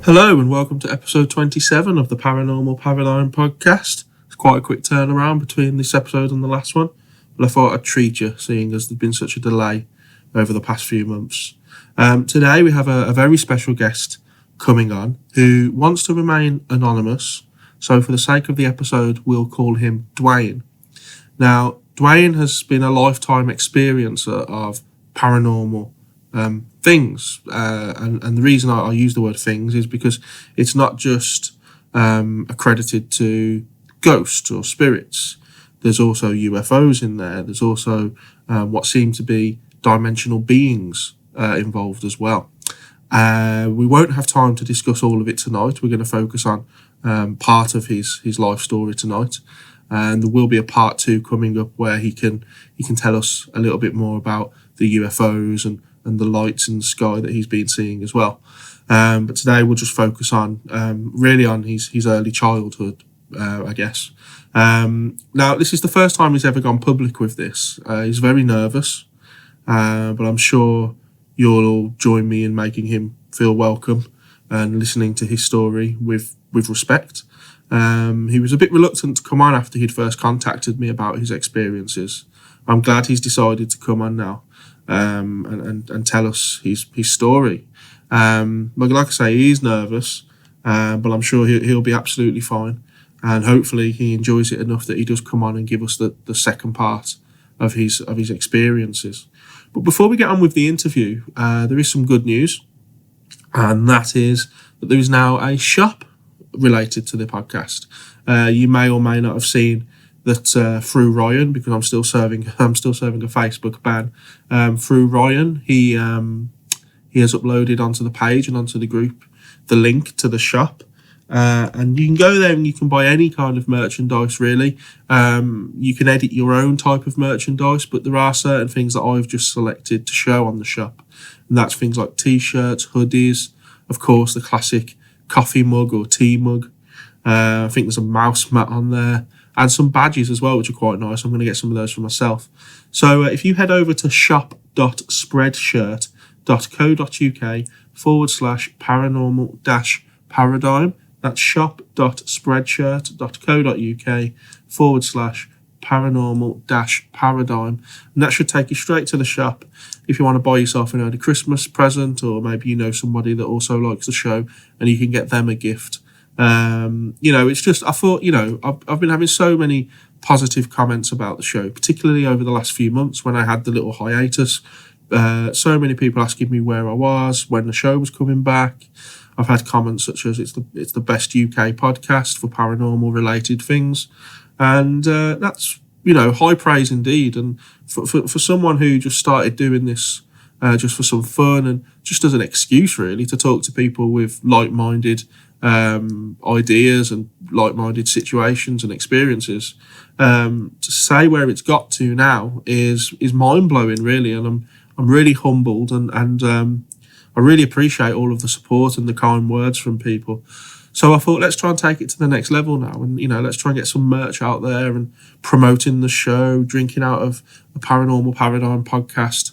Hello and welcome to episode 27 of the Paranormal Paradigm podcast. It's quite a quick turnaround between this episode and the last one, but I thought I'd treat you, seeing as there's been such a delay over the past few months. Today we have a very special guest coming on who wants to remain anonymous, so for the sake of the episode we'll call him Dwayne. Now, Dwayne has been a lifetime experiencer of paranormal things, and the reason I use the word things is because it's not just accredited to ghosts or spirits. There's also UFOs in there. There's also what seem to be dimensional beings involved as well. We won't have time to discuss all of it tonight. We're going to focus on part of his life story tonight, and there will be a part 2 coming up where he can tell us a little bit more about the UFOs and the lights in the sky that he's been seeing as well. But today we'll just focus on really on his early childhood, I guess. Now, this is the first time he's ever gone public with this. He's very nervous, but I'm sure you'll all join me in making him feel welcome and listening to his story with respect. He was a bit reluctant to come on after he'd first contacted me about his experiences. I'm glad he's decided to come on now and tell us his story. But like I say, he's nervous, but I'm sure he'll be absolutely fine. And hopefully he enjoys it enough that he does come on and give us the second part of his experiences. But before we get on with the interview, there is some good news, and that is that there is now a shop related to the podcast. You may or may not have seen that through Ryan, because I'm still serving a Facebook ban. Through Ryan, he has uploaded onto the page and onto the group the link to the shop, and you can go there and you can buy any kind of merchandise. Really, you can edit your own type of merchandise, but there are certain things that I've just selected to show on the shop, and that's things like t-shirts, hoodies, of course the classic coffee mug or tea mug. I think there's a mouse mat on there, and some badges as well, which are quite nice. I'm going to get some of those for myself. So if you head over to shop.spreadshirt.co.uk/paranormal-paradigm, that's shop.spreadshirt.co.uk/paranormal-paradigm, and that should take you straight to the shop if you want to buy yourself an early Christmas present, or maybe you know somebody that also likes the show and you can get them a gift. It's just, I thought, I've been having so many positive comments about the show, particularly over the last few months when I had the little hiatus. So many people asking me where I was, when the show was coming back. I've had comments such as it's the best UK podcast for paranormal related things, and that's high praise indeed. And for someone who just started doing this just for some fun and just as an excuse really to talk to people with like-minded ideas and like-minded situations and experiences, to say where it's got to now is mind-blowing really, and I'm really humbled and I really appreciate all of the support and the kind words from people. So I thought, let's try and take it to the next level now, and let's try and get some merch out there and promoting the show, drinking out of a Paranormal Paradigm podcast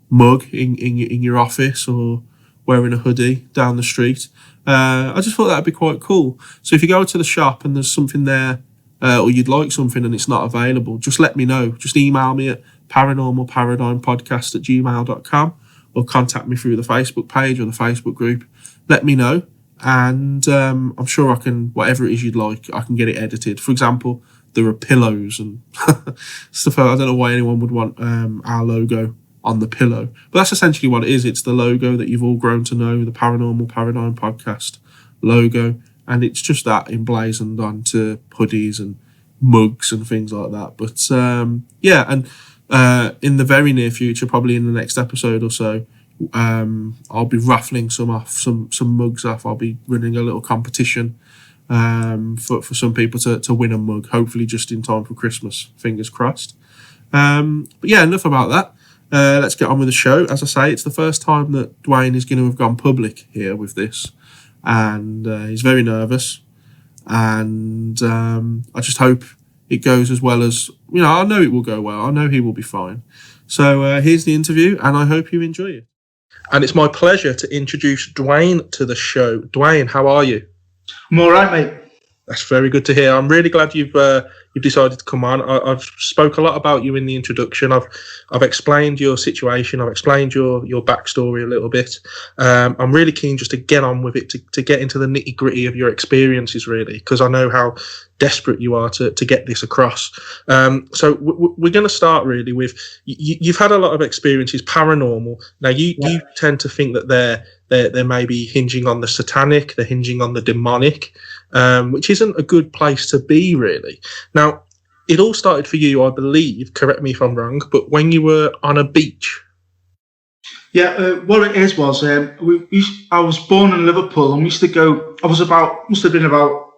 mug in your office, or wearing a hoodie down the street. I just thought that'd be quite cool. So if you go to the shop and there's something there, or you'd like something and it's not available, just let me know. Just email me at paranormalparadigmpodcast@gmail.com, or contact me through the Facebook page or the Facebook group. Let me know, and I'm sure I can, whatever it is you'd like, I can get it edited. For example, there are pillows and stuff. I don't know why anyone would want our logo on the pillow, but that's essentially what it is. It's the logo that you've all grown to know, the Paranormal Paradigm podcast logo, and it's just that emblazoned onto hoodies and mugs and things like that. But in the very near future, probably in the next episode or so, I'll be raffling some mugs off. I'll be running a little competition for some people to win a mug, hopefully just in time for Christmas, fingers crossed. But yeah, enough about that. Let's get on with the show. As I say, it's the first time that Dwayne is going to have gone public here with this, and he's very nervous, and I just hope it goes as well as, I know it will go well. I know he will be fine. So here's the interview, and I hope you enjoy it. And it's my pleasure to introduce Dwayne to the show. Dwayne, how are you? I'm all right, mate. That's very good to hear. I'm really glad you've decided to come on. I've spoke a lot about you in the introduction. I've explained your situation. I've explained your backstory a little bit. I'm really keen just to get on with it, to get into the nitty gritty of your experiences, really, because I know how desperate you are to get this across. So we're going to start really with you've had a lot of experiences paranormal. Now you tend to think that they're maybe hinging on the satanic, they're hinging on the demonic, which isn't a good place to be, really. Now, it all started for you, I believe, correct me if I'm wrong, but when you were on a beach. Yeah, what it is was, I was born in Liverpool, and we used to go, must have been about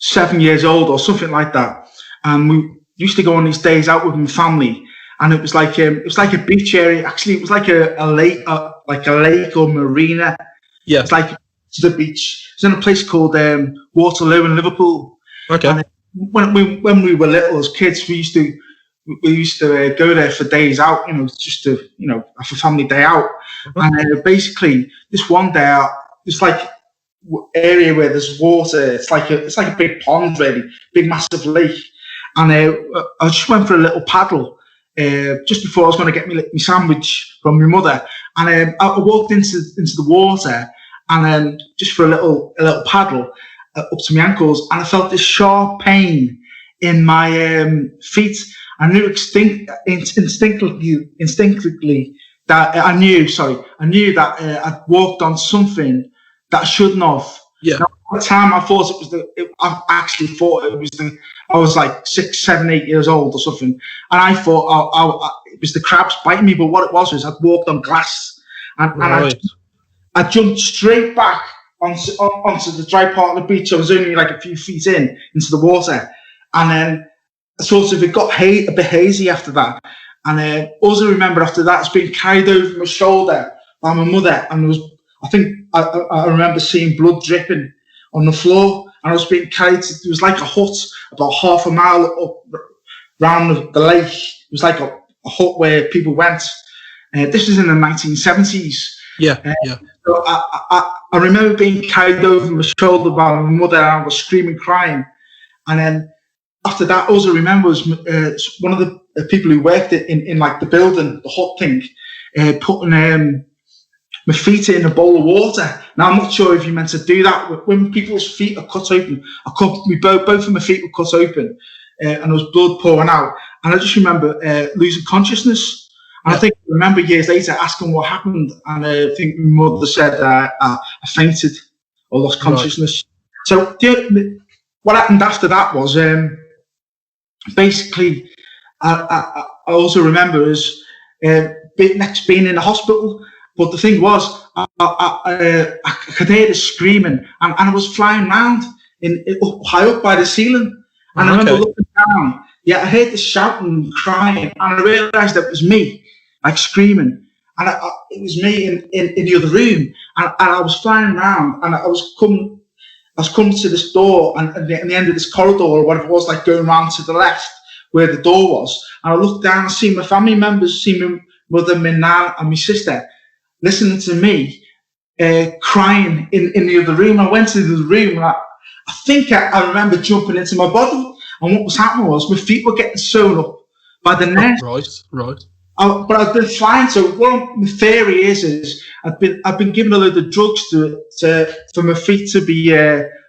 7 years old or something like that, and we used to go on these days out with my family, and it was like a beach area. Actually, it was like a lake, or marina. Yeah, it's like to the beach. It's in a place called Waterloo in Liverpool. Okay. And when we were little as kids, we used to go there for days out, just to have a family day out. And basically, this one day, it's like area where there's water. It's like a big pond, really, big massive lake. And I just went for a little paddle just before I was going to get me sandwich from my mother. And I walked into the water, and just for a little paddle up to my ankles, and I felt this sharp pain in my feet. I knew instinctively that I knew that I'd walked on something that I shouldn't have. Yeah. Now, at the time, I thought I actually thought it was I was like 6, 7, 8 years old or something, and I thought it was the crabs biting me. But what it was I'd walked on glass, and I jumped straight back onto the dry part of the beach. I was only like a few feet into the water, and then sort of it got a bit hazy after that. And also remember after that, it's being carried over my shoulder by my mother, and I remember seeing blood dripping on the floor, and I was being carried to, it was like a hut about half a mile up round the lake. It was like a hut where people went. This was in the 1970s. Yeah. So I remember being carried over my shoulder by my mother, and I was screaming, crying. And then after that, all I remember was one of the people who worked in like the building, the hut thing, putting my feet in a bowl of water. Now, I'm not sure if you meant to do that. When people's feet are cut open, both of my feet were cut open, and there was blood pouring out. And I just remember losing consciousness. And I remember years later asking what happened, and I think my mother said I fainted or lost consciousness. Right. So what happened after that was basically I also remember is next being in the hospital. But the thing was, I could hear the screaming, and I was flying around high up by the ceiling. And I remember looking down. Yeah, I heard the shouting and crying, and I realised that it was me, like screaming. And it was me in the other room. And I was flying around, and I was coming to this door, and at the end of this corridor, or whatever it was, like going around to the left where the door was. And I looked down and see my family members, see my mother, my nan, and my sister, listening to me crying in the other room. I went to the room, and I think I remember jumping into my body, and what was happening was my feet were getting sewn up by the net. Right. But I've been fine. So what my theory is I've been given a load of drugs for my feet to be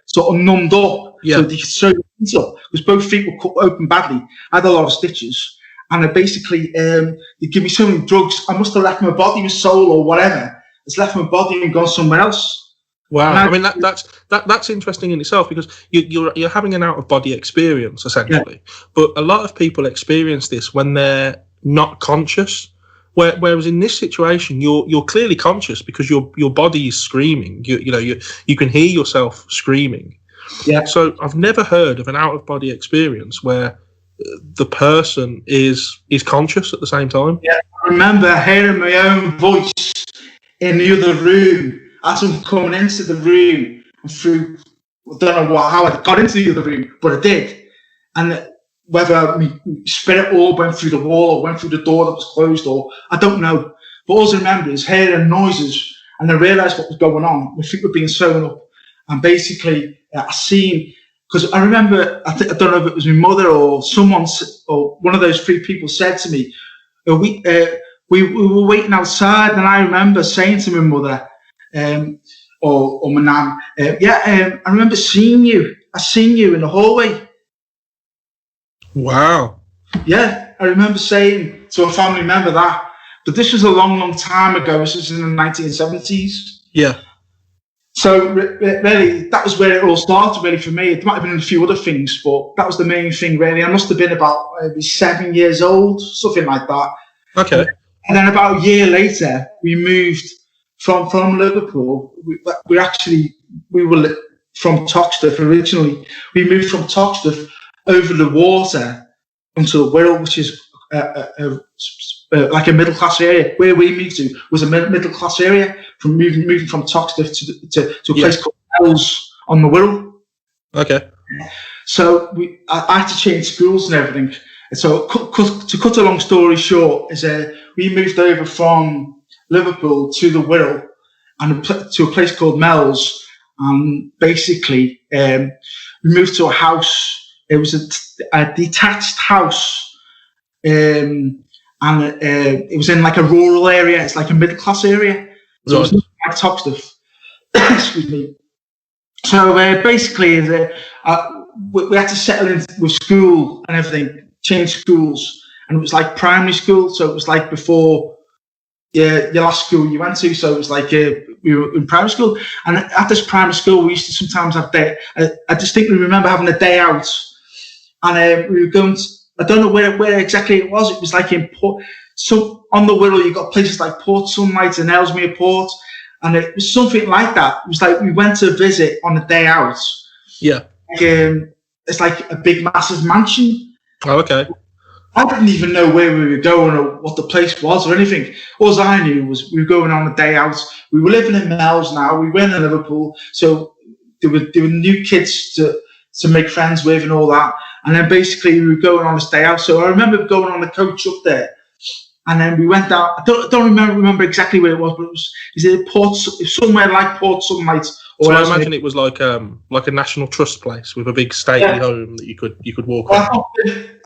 sort of numbed up, so they could sew my feet up, because both feet were cut open badly. I had a lot of stitches. And basically, they give me so many drugs. I must have left my body, my soul, or whatever. It's left my body and gone somewhere else. Wow, I mean that's interesting in itself, because you're having an out of body experience essentially. Yeah. But a lot of people experience this when they're not conscious. Whereas in this situation, you're clearly conscious, because your body is screaming. You can hear yourself screaming. Yeah. So I've never heard of an out of body experience where the person is conscious at the same time. Yeah, I remember hearing my own voice in the other room as I'm coming into the room through. I don't know how I got into the other room, but I did. And whether my spirit orb went through the wall or went through the door that was closed, or I don't know. But all I remember is hearing noises, and I realised what was going on. My feet were being sewn up, and basically I seen, because I remember, I don't know if it was my mother or someone, or one of those three people said to me, we were waiting outside, and I remember saying to my mother, or my nan, I remember seeing you. I seen you in the hallway. Wow. Yeah, I remember saying to a family member that. But this was a long, long time ago. This was in the 1970s. Yeah. So really, that was where it all started, really, for me. It might have been a few other things, but that was the main thing, really. I must have been about maybe 7 years old, something like that. Okay. And then about a year later, we moved from Liverpool. We were from Toxteth originally. We moved from Toxteth over the water onto the Wirral, which is like a middle class area. Where we moved to was a middle class area. From moving from Toxteth to a place called Mells on the Wirral. Okay. So I had to change schools and everything. And so to cut a long story short, is we moved over from Liverpool to the Wirral and to a place called Mells. Basically, we moved to a house. It was a detached house, and it was in like a rural area. It's like a middle class area. So it was not like Toxteth. Excuse me. So basically, we had to settle in with school and everything, change schools, and it was like primary school. So it was like before your last school you went to. So it was like we were in primary school, and at this primary school we used to sometimes have I distinctly remember having a day out, and we were going to, I don't know where exactly it was. It was like in Port. So on the Wirral, you've got places like Port Sunlight and Ellesmere Port, and it was something like that. It was like we went to visit on a day out. Yeah. It's like a big, massive mansion. Oh, okay. I didn't even know where we were going or what the place was or anything. All I knew was we were going on a day out. We were living in Mells now. We were in Liverpool, so there were new kids to make friends with and all that. And then basically we were going on this day out. So I remember going on the coach up there. And then we went down. I don't remember exactly where it was, but it was somewhere like Port Sunlight. So I imagine it was like a National Trust place with a big stately home that you could walk on.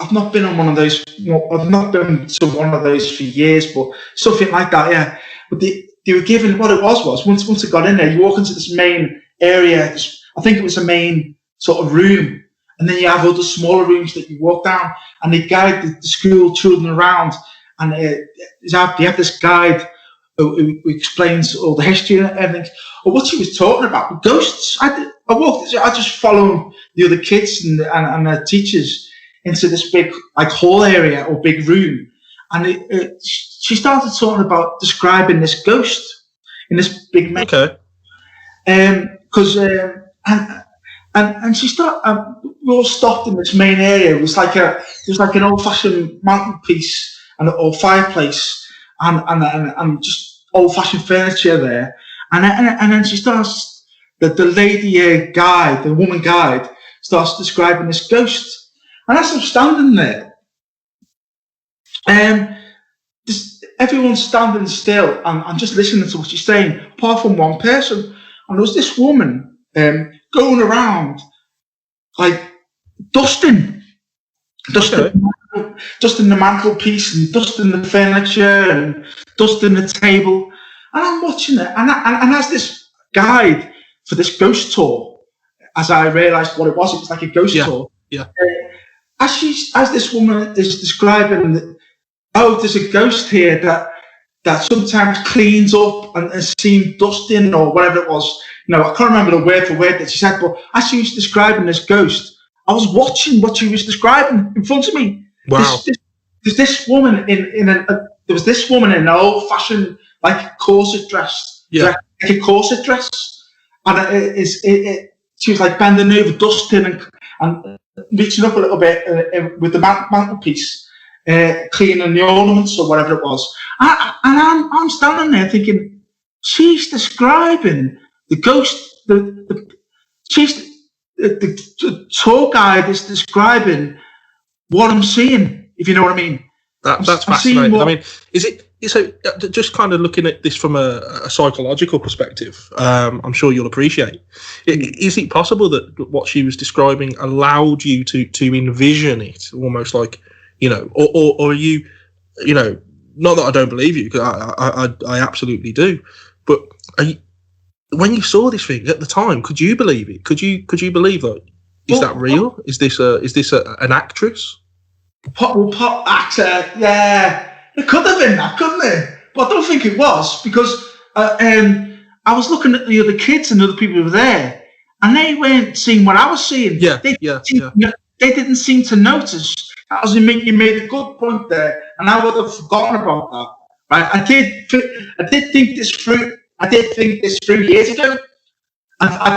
I've not been on one of those. I've not been to one of those for years, but something like that, yeah. But they were given, what it was once I got in there, you walk into this main area. I think it was a main sort of room, and then you have other smaller rooms that you walk down, and they guide the school children around. And you have this guide who explains all the history and everything. Or what she was talking about, ghosts. I just followed the other kids and the teachers into this big like hall area or big room, and she started talking about describing this ghost in this big. Okay. Because and she started. We all stopped in this main area. It was like an old-fashioned mantelpiece or fireplace, and just old-fashioned furniture there, and then she starts the lady guide, the woman guide, starts describing this ghost, and as I'm standing there, everyone's standing still and just listening to what she's saying, apart from one person, and there was this woman going around like dusting the mantelpiece and dusting the furniture and dusting the table, and I'm watching it, and as this guide for this ghost tour, as I realised what it was like a ghost tour. Yeah. As this woman is describing, there's a ghost here that sometimes cleans up and is seen dusting or whatever it was. I can't remember the word for word that she said, but as she was describing this ghost, I was watching what she was describing in front of me. Wow. There's this woman there was this woman in an old-fashioned like corset dress. Yeah. Like a corset dress, and she was like bending over, dusting and reaching up a little bit with the mantelpiece, cleaning the ornaments or whatever it was. And I'm standing there thinking, she's describing the ghost. The tour guide is describing what I'm seeing, if you know what I mean. That's fascinating. I mean, is So just kind of looking at this from a psychological perspective, I'm sure you'll appreciate. Is it possible that what she was describing allowed you to envision it almost like, or are you, not that I don't believe you, because I absolutely do, but when you saw this thing at the time, could you believe it? Could you believe that? Is that real? Is this an actress? Pop actor, yeah. It could have been that, couldn't it? But I don't think it was, because I was looking at the other kids and other people who were there, and they weren't seeing what I was seeing. They didn't seem to notice. As you made a good point there, and I would have forgotten about that. Right? I did think this through. I did think this through years ago. I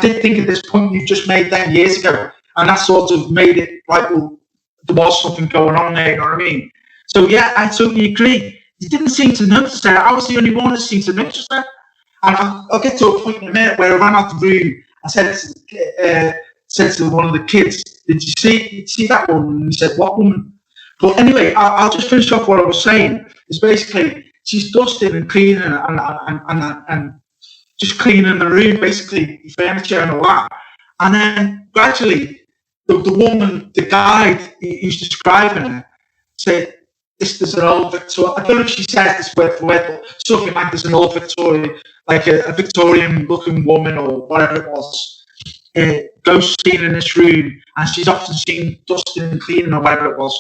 did think at this point you just made them years ago, and that sort of made it like, well, there was something going on there. You know what I mean? So yeah, I totally agree. You didn't seem to notice that. I was the only one that seemed to notice that. And I'll get to a point in a minute where I ran out the room. I said to one of the kids, "Did you see that woman?" And he said, "What woman?" But anyway, I'll just finish off what I was saying. It's basically she's dusting and cleaning and just cleaning the room, basically the furniture and all that. And then gradually, the woman, the guide who's describing her, said, "This is an old Victorian." I don't know if she said this word for word, but something like there's an old Victorian, like a Victorian-looking woman or whatever it was, ghost seen in this room, and she's often seen dusting and cleaning or whatever it was.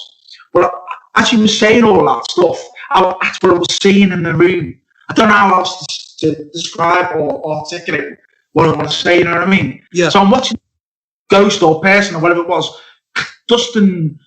But as she was saying all that stuff, that's what I was seeing in the room. I don't know how else to describe or articulate what I want to say. You know what I mean? Yeah. So I'm watching ghost or person or whatever it was, dusting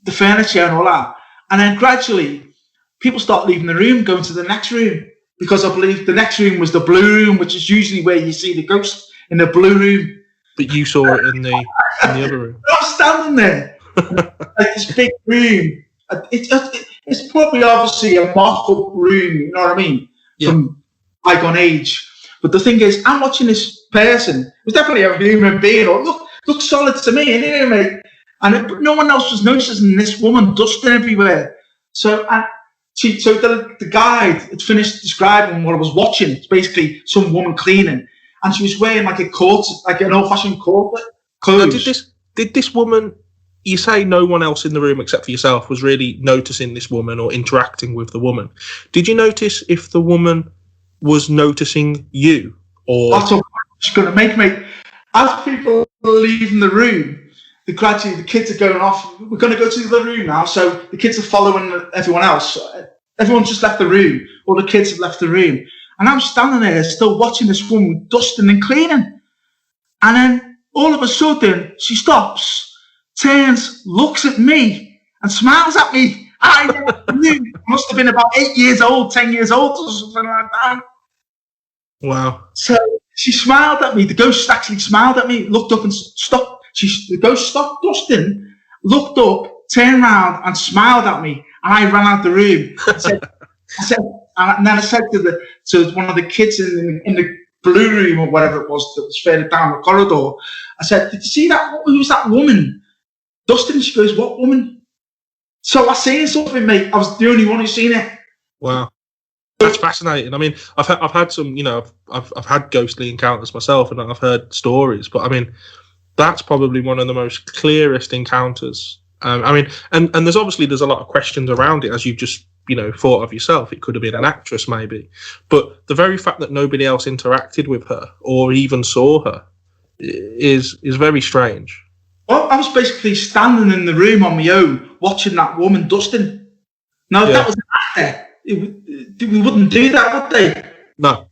the furniture and all that. And then gradually, people start leaving the room, going to the next room, because I believe the next room was the blue room, which is usually where you see the ghost, in the blue room. But you saw it in the other room. I was standing there, like this big room. It's probably obviously a mock-up room, you know what I mean, from bygone age. But the thing is, I'm watching this person. It was definitely a human being. Or look solid to me, anyway, mate. And no one else was noticing this woman dusting everywhere. So the guide had finished describing what I was watching. It's basically some woman cleaning, and she was wearing like an old-fashioned corset clothes. Now, did this woman? You say no one else in the room except for yourself was really noticing this woman or interacting with the woman. Did you notice if the woman was noticing you? Or that's what I'm just going to make, mate. As people are leaving the room, gradually the kids are going off. We're going to go to the other room now. So the kids are following everyone else. Everyone's just left the room. All the kids have left the room. And I'm standing there still watching this woman dusting and cleaning. And then all of a sudden, she stops, turns, looks at me, and smiles at me. I knew I must have been about 8 years old, 10 years old, or something like that. Wow. So she smiled at me. The ghost actually smiled at me, looked up and stopped. The ghost stopped dusting, looked up, turned around, and smiled at me. And I ran out the room. And then I said to one of the kids in the blue room or whatever it was that was further down the corridor, I said, "Did you see that? Who was that woman dusting?" She goes, "What woman?" So I seen something, mate. I was the only one who seen it. Wow, that's fascinating. I mean, I've had some, I've had ghostly encounters myself, and I've heard stories. But I mean, that's probably one of the most clearest encounters. I mean, and there's a lot of questions around it, as you've just thought of yourself. It could have been an actress, maybe, but the very fact that nobody else interacted with her or even saw her is very strange. Well, I was basically standing in the room on my own, watching that woman dusting. Now, if that was an actor, we wouldn't do that, would they? No.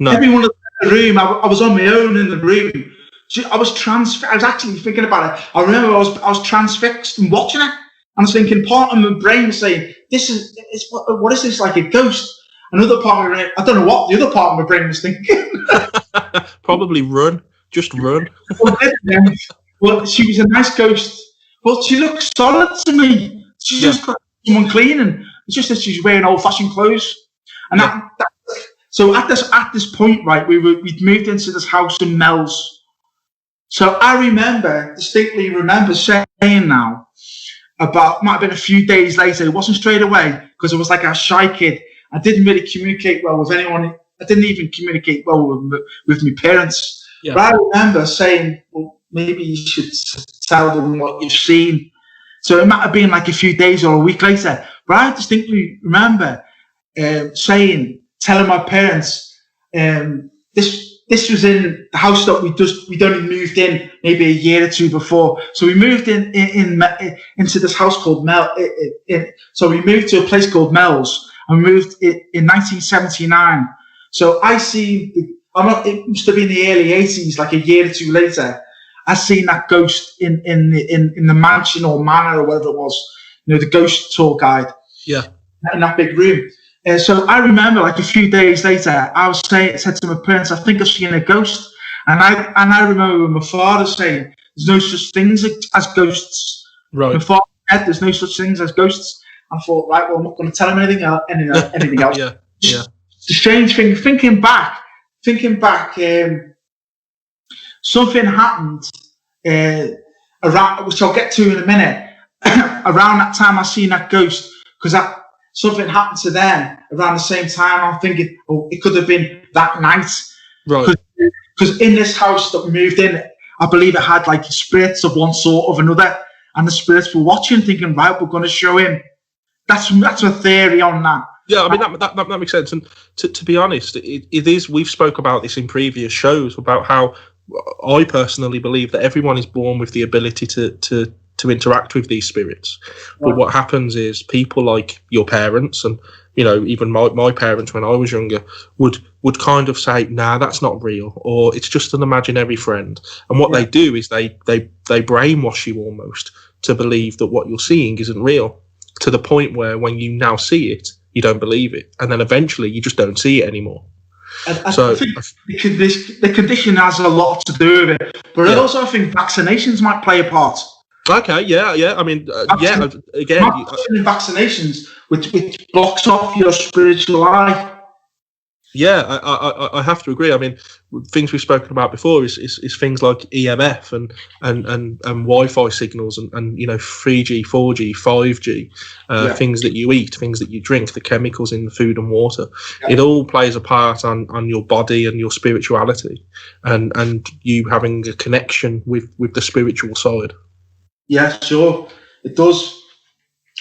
Everyone in the room, I was on my own in the room. I was actually thinking about it. I remember I was transfixed and watching it. I was thinking, part of my brain was saying, what is this, like a ghost? Another part of my brain, I don't know what the other part of my brain was thinking. Probably run. Just run. Well, she was a nice ghost. Well, she looked solid to me. She's just got someone cleaning. It's just that she's wearing old-fashioned clothes. And so at this point, right, we'd moved into this house in Mells. So I distinctly remember saying now, might have been a few days later. It wasn't straight away because I was like a shy kid. I didn't really communicate well with anyone. I didn't even communicate well with my parents. Yeah. But I remember saying, well, maybe you should tell them what you've seen. So it might have been like a few days or a week later. But I distinctly remember telling my parents, this was in the house that we'd only moved in maybe a year or two before. So we moved into this house called so we moved to a place called Mel's, and we moved in 1979. So it must have been the early 80s, like a year or two later. I seen that ghost in the mansion or manor or whatever it was, the ghost tour guide. Yeah. In that big room. So I remember, like a few days later, I said to my parents, "I think I've seen a ghost." And I remember my father saying, "There's no such things as ghosts." Right. My father said, "There's no such things as ghosts." I thought, right, well, I'm not going to tell him anything else. Yeah. The strange thing, thinking back, something happened around, which I'll get to in a minute. Around that time, I seen that ghost because something happened to them around the same time. I'm thinking, it could have been that night. Right. Because in this house that we moved in, I believe it had like spirits of one sort or another, and the spirits were watching, thinking, right, we're going to show him. That's a theory on that. Yeah, I mean that makes sense. And to be honest, it is. We've spoke about this in previous shows about how I personally believe that everyone is born with the ability to interact with these spirits. But what happens is people like your parents and even my parents when I was younger would kind of say, nah, that's not real, or it's just an imaginary friend. And what they do is they brainwash you almost to believe that what you're seeing isn't real, to the point where when you now see it, you don't believe it, and then eventually you just don't see it anymore. I think the condition has a lot to do with it, but I also think vaccinations might play a part. Okay, yeah. I mean, again, vaccinations, which blocks off your spiritual eye. Yeah, I have to agree. I mean, things we've spoken about before is things like EMF and Wi-Fi signals and 3G, 4G, 5G, things that you eat, things that you drink, the chemicals in the food and water. Yeah. It all plays a part on your body and your spirituality, and you having a connection with the spiritual side. Yeah, sure, it does.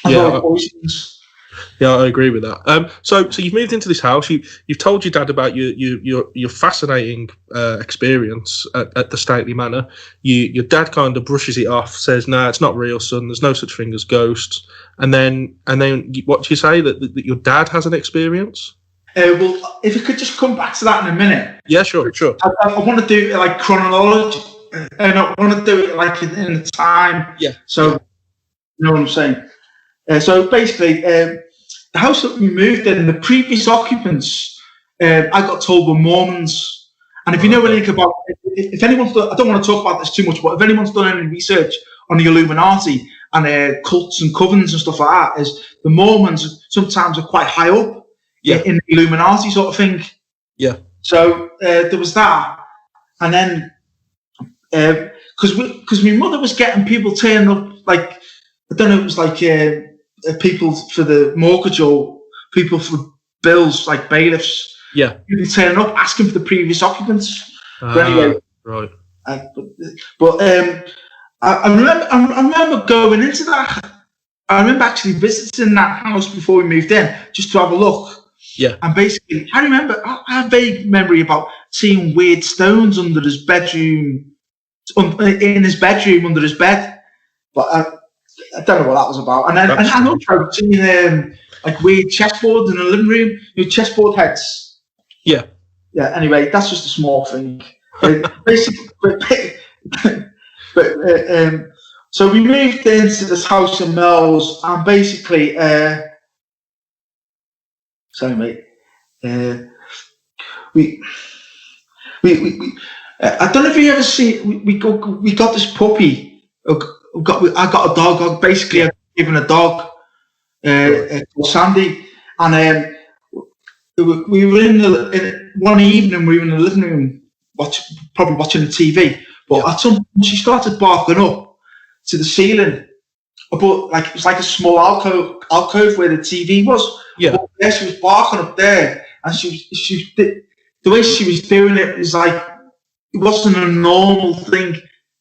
Yeah, I agree with that. So you've moved into this house. You've told your dad about your fascinating experience at the stately manor. Your dad kind of brushes it off, says, "Nah, it's not real, son. There's no such thing as ghosts." And then what do you say that your dad has an experience? Well, if you could just come back to that in a minute. Yeah, sure. I want to do it like chronology, and I want to do it like in the time. Yeah. So, you know what I'm saying? So basically, the house that we moved in, the previous occupants, I got told were Mormons. And if you know anything about, if anyone's done, I don't want to talk about this too much, but if anyone's done any research on the Illuminati and cults and covens and stuff like that, is the Mormons sometimes are quite high up in the Illuminati sort of thing. Yeah. So there was that, and then because my mother was getting people turning up, like, I don't know, it was like people for the mortgage or people for bills, like bailiffs. Yeah. People turning up asking for the previous occupants. But anyway, right. I remember going into that. I remember actually visiting that house before we moved in, just to have a look. Yeah. And basically, I have a vague memory about seeing weird stones under his bedroom, in his bedroom under his bed. But I don't know what that was about. And then I also seen like weird chessboards in the living room, chessboard heads. Yeah. Yeah. Anyway, that's just a small thing. Basically, so we moved into this house in Mel's, and basically, sorry, mate. We I don't know if you ever see. We got this puppy. I got a dog. Basically, I've given a dog called Sandy, and we were one evening. We were in the living room, probably watching the TV. But at some point, she started barking up to the ceiling, but like it was like a small alcove where the TV was. Yeah. But there she was barking up there, and the way she was doing it is like it wasn't a normal thing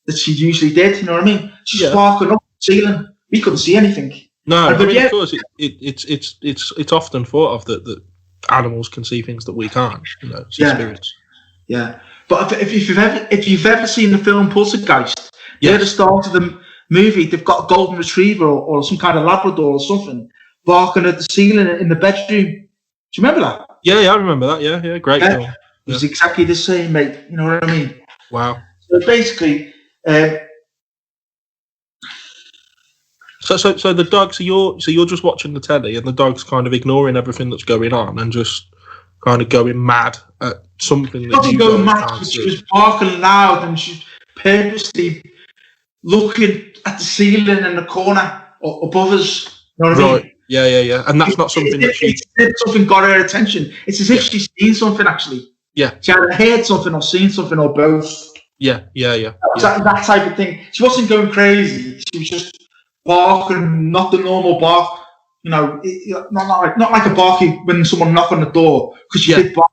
that she usually did. You know what I mean? She's barking up the ceiling. We couldn't see anything. No, I mean, of course, it's often thought of that animals can see things that we can't. You know, spirits. Yeah, but if you've ever seen the film Poltergeist, near the start of the movie, they've got a golden retriever or some kind of Labrador or something barking at the ceiling in the bedroom. Do you remember that? Yeah, I remember that. Yeah, great film. It was exactly the same, mate. You know what I mean? Wow. So basically, so the dog. So you're just watching the telly, and the dog's kind of ignoring everything that's going on and just kind of going mad at something that you going mad. can't see. She was barking loud, and she's purposely looking at the ceiling in the corner or above us. You know what I mean? Yeah. And that's not something that she... Something got her attention. It's as if she's seen something, actually. Yeah. She either heard something or seen something or both. Yeah. That type of thing. She wasn't going crazy. She was just barking, not the normal bark. You know, not like a barking when someone knocked on the door, because she did bark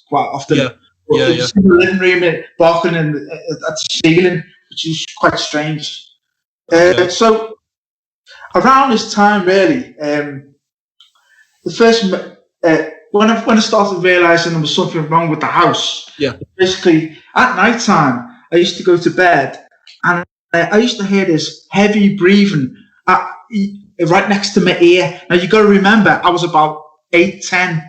quite often. Yeah. In the living room, barking at the ceiling, which is quite strange. So around this time, really, the first when I started realising there was something wrong with the house. Yeah. Basically, at night time, I used to go to bed, and I used to hear this heavy breathing right next to my ear. Now you got to remember, I was about 8, 10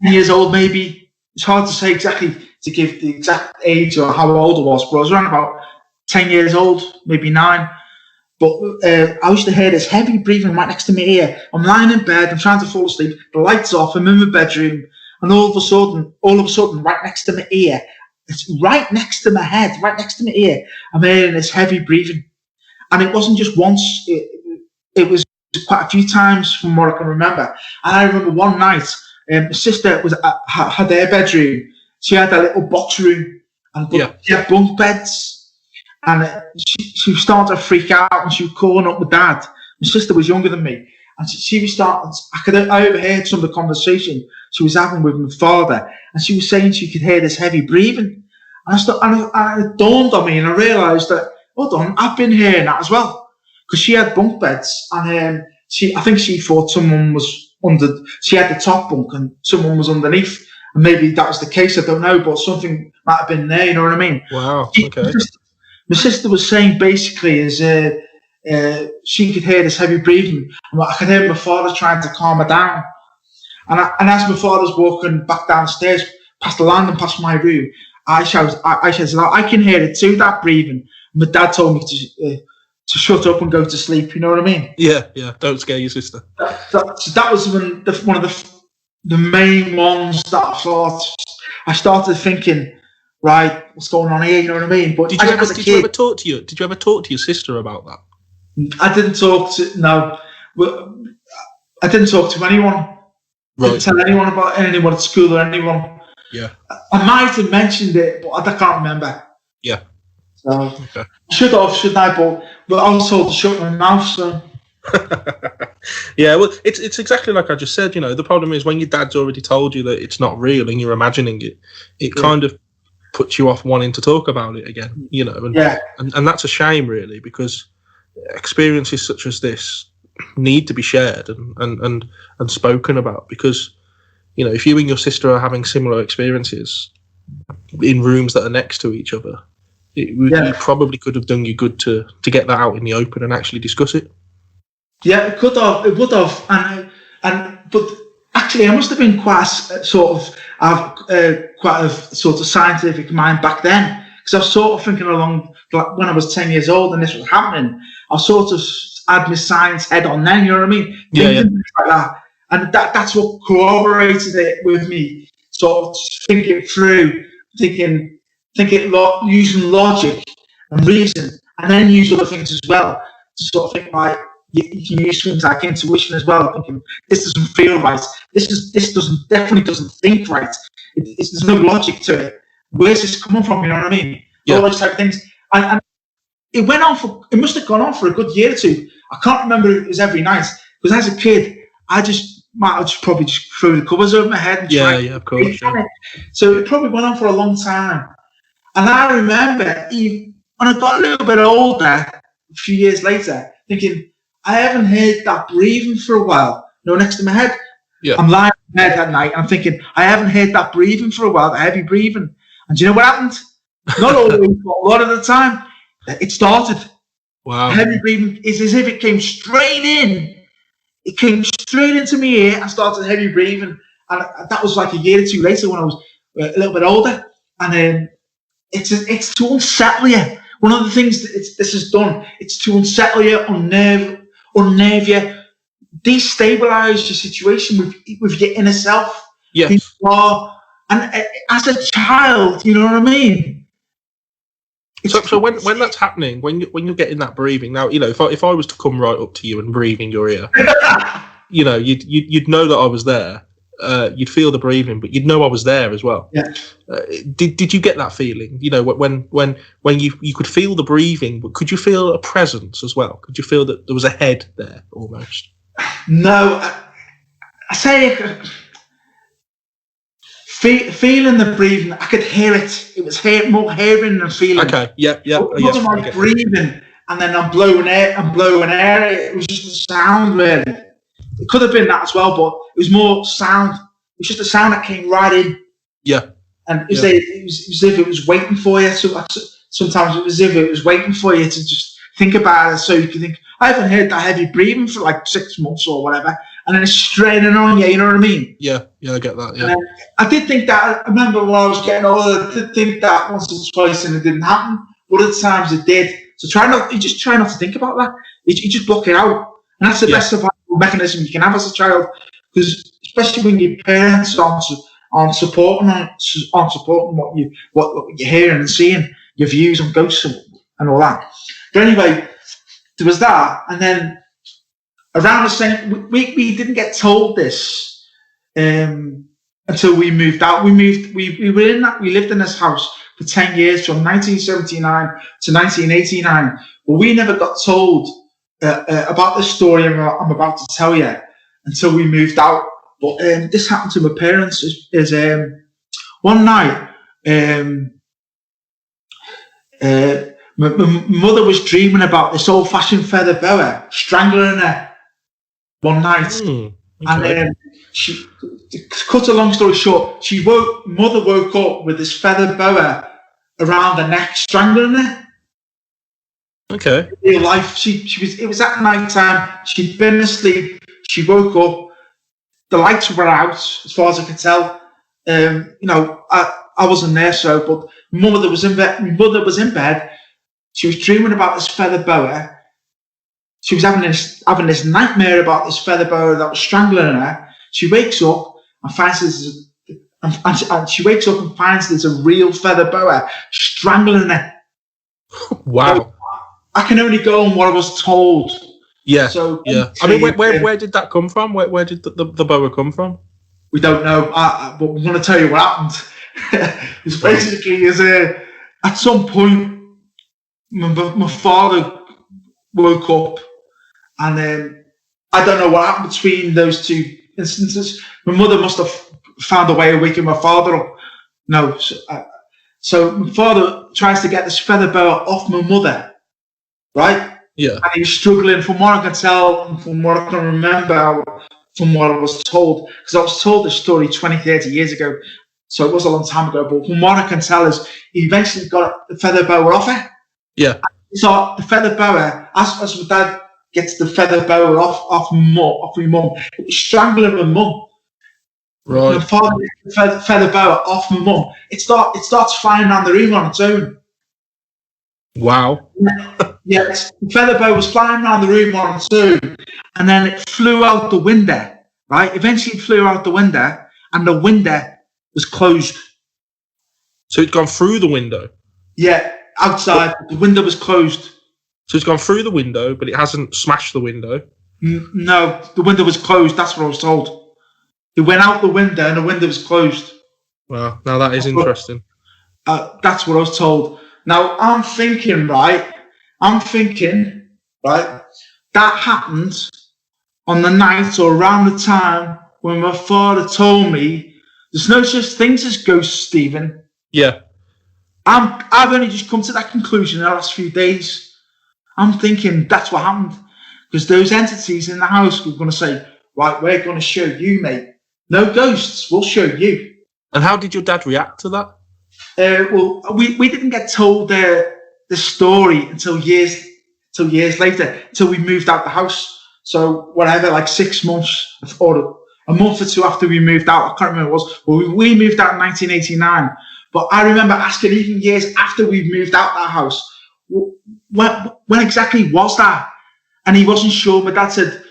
years old, maybe. It's hard to say exactly, to give the exact age or how old I was, but I was around about 10 years old, maybe 9. But I used to hear this heavy breathing right next to my ear. I'm lying in bed, I'm trying to fall asleep, the light's off, I'm in my bedroom, and all of a sudden, right next to my ear, it's right next to my head, right next to my ear, I'm hearing this heavy breathing. And it wasn't just once, it was quite a few times from what I can remember. And I remember one night, my sister had their bedroom. She had a little box room, and she had bunk beds. And she was starting to freak out, and she was calling up my dad. My sister was younger than me, and she was starting. I overheard some of the conversation she was having with my father, and she was saying she could hear this heavy breathing. And it dawned on me, and I realised that, hold on, I've been hearing that as well, because she had bunk beds, and I think she thought someone was under. She had the top bunk, and someone was underneath, and maybe that was the case. I don't know, but something might have been there. You know what I mean? Wow. Okay. My sister was saying basically is she could hear this heavy breathing, and I could hear my father trying to calm her down. And as my father's walking back downstairs, past the landing, past my room, I shouted, I can hear it too, that breathing. My dad told me to shut up and go to sleep. You know what I mean? Yeah. Don't scare your sister. That was one of the main ones that I started thinking, right, what's going on here? You know what I mean? But did you ever talk to your sister about that? I didn't talk to I didn't talk to anyone. Right. I didn't tell anyone about anyone at school or anyone. Yeah. I might have mentioned it, but I can't remember. Yeah. So I should I? But I was told to shut my mouth. So. Yeah, well, it's exactly like I just said. You know, the problem is when your dad's already told you that it's not real and you're imagining it, it kind of puts you off wanting to talk about it again. You know, and that's a shame, really, because experiences such as this need to be shared and spoken about, because, you know, if you and your sister are having similar experiences in rooms that are next to each other, it probably could have done you good to get that out in the open and actually discuss it. Yeah, it could have. It would have. But actually, I must have been quite a sort of scientific mind back then, because I was sort of thinking along, like when I was 10 years old and this was happening, I sort of had my science head on then. You know what I mean? Thinking like that, and that's what corroborated it with me. Sort of thinking it through, thinking using logic and reason, and then use other things as well to sort of think like. You can use things like intuition as well. Thinking this doesn't feel right. This definitely doesn't think right. There's no logic to it. Where's this coming from? You know what I mean? All those type of things. And it went on it must have gone on for a good year or two. I can't remember if it was every night, because as a kid, I might have probably just threw the covers over my head and yeah, of course. Yeah. So it probably went on for a long time. And I remember, when I got a little bit older, a few years later, thinking, I haven't heard that breathing for a while, next to my head. Yeah. I'm lying in bed at night, and I'm thinking, I haven't heard that breathing for a while, the heavy breathing. And do you know what happened? Not always, but a lot of the time, it started. Wow. The heavy breathing is as if it came straight in. It came straight into my ear and started heavy breathing. And that was like a year or two later when I was a little bit older. And it's to unsettle you. One of the things that this has done, it's to unsettle you, unnerve you, destabilize your situation with your inner self. Yes. And as a child, you know what I mean? So when that's happening, when you're getting that breathing, now, if I was to come right up to you and breathe in your ear, you'd know that I was there. You'd feel the breathing, but you'd know I was there as well. Yeah. Did you get that feeling? When you could feel the breathing, but could you feel a presence as well? Could you feel that there was a head there almost? No, I say feeling the breathing. I could hear it. It was more hearing than feeling. Okay. Yeah. It wasn't like breathing and then I'm blowing air. It was just a sound, really. It could have been that as well, but it was more sound. It was just a sound that came right in. Yeah. And it was as if it was waiting for you. So sometimes it was as if it was waiting for you to just think about it, so you could think, I haven't heard that heavy breathing for like 6 months or whatever, and then it's straining on you. You know what I mean? Yeah, I get that. Yeah. I did think that. I remember when I was getting older, I did think that once or twice, and it didn't happen. Other times it did. So you just try not to think about that. You just block it out, and that's the best survival mechanism you can have as a child, because especially when your parents aren't supporting what you're hearing and seeing, your views on ghosts and all that. But anyway, there was that, and then around the same, we didn't get told this until we moved out. We lived in this house for 10 years, from 1979 to 1989. But we never got told about the story I'm about to tell you until we moved out. But this happened to my parents. Is one night, my mother was dreaming about this old-fashioned feather boa strangling her one night. Okay. And she, to cut a long story short, mother woke up with this feather boa around her neck, strangling her. Okay. In real life, it was at night time. She'd been asleep. She woke up. The lights were out, as far as I could tell. I wasn't there, but my mother was in bed. My mother was in bed. She was dreaming about this feather boa. She was having this nightmare about this feather boa that was strangling her. She wakes up and finds she wakes up and finds there's a real feather boa strangling her. Wow! So I can only go on what I was told. Yeah. So yeah. I mean, where did that come from? Where did the boa come from? We don't know. But I'm going to tell you what happened. It's basically at some point my father woke up, and then I don't know what happened between those two instances. My mother must have found a way of waking my father up. No, so my father tries to get this feather boa off my mother, right? Yeah. And he was struggling, from what I can tell, and from what I can remember, from what I was told, because I was told this story 20, 30 years ago, so it was a long time ago, but from what I can tell is he eventually got the feather boa off her. Yeah. So the feather boa, as my dad gets the feather boa off my mum, it was strangling my mum. Right. My father gets the feather boa off my mum. It starts flying around the room on its own. Wow. Yeah, the feather boa was flying around the room on its own, and then it flew out the window, right? Eventually it flew out the window, and the window was closed. So it's gone through the window? Yeah, outside. The window was closed. So it's gone through the window, but it hasn't smashed the window? No, the window was closed. That's what I was told. It went out the window, and the window was closed. Wow, now that is interesting. That's what I was told. Now, I'm thinking, right, that happened on the night or around the time when my father told me there's no such things as ghosts, Stephen. Yeah. I've only just come to that conclusion in the last few days. I'm thinking that's what happened. Because those entities in the house were going to say, right, we're going to show you, mate. No ghosts, we'll show you. And how did your dad react to that? Well, we didn't get told the story until years later, until we moved out the house. So whatever, like 6 months or a month or two after we moved out, I can't remember what it was. Well, we moved out in 1989. But I remember asking even years after we moved out that house, when exactly was that? And he wasn't sure. My dad said,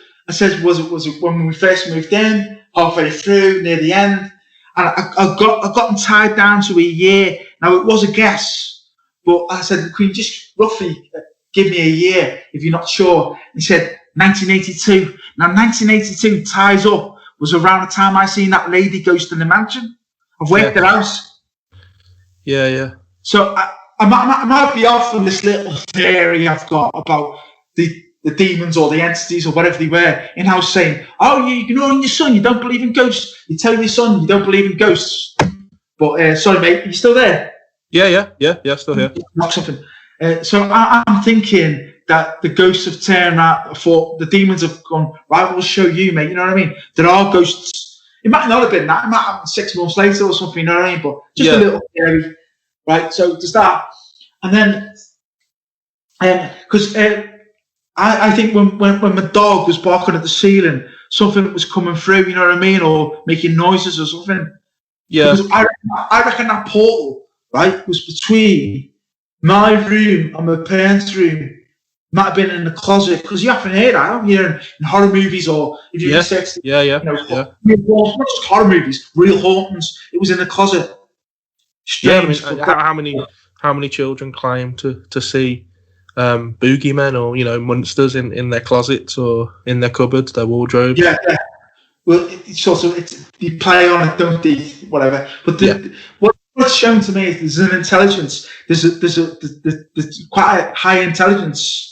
was it when we first moved in, halfway through, near the end? And I got tied down to a year. Now, it was a guess, but I said, can you just roughly give me a year if you're not sure? He said, 1982. Now, 1982 ties up, was around the time I seen that lady ghost in the mansion. I've worked it out. Yeah. So I might be off on this little theory I've got about the demons or the entities or whatever they were in-house saying, oh, you know, your son, you don't believe in ghosts. You tell your son you don't believe in ghosts. But, sorry, mate, are you still there? Yeah, still here. Knock something. So I'm thinking that the ghosts have turned around, for the demons have gone, right, we'll show you, mate, you know what I mean? There are ghosts. It might not have been that. It might happen 6 months later or something, you know what I mean? But just a little theory, right? So to start. And then, because... I think when my dog was barking at the ceiling, something was coming through, you know what I mean, or making noises or something. Yeah. Because I reckon that portal, right, was between my room and my parents' room. Might have been in the closet, because you often hear that, haven't you, in horror movies, or if you research, not just horror movies, real hauntings. It was in the closet. Strange. Yeah, I mean, how many children claim to see boogeymen or, you know, monsters in their closets or in their cupboards, their wardrobes? Yeah. Well, it's sort of, you play on it, don't they? Whatever. But what's shown to me is there's an intelligence. There's quite a high intelligence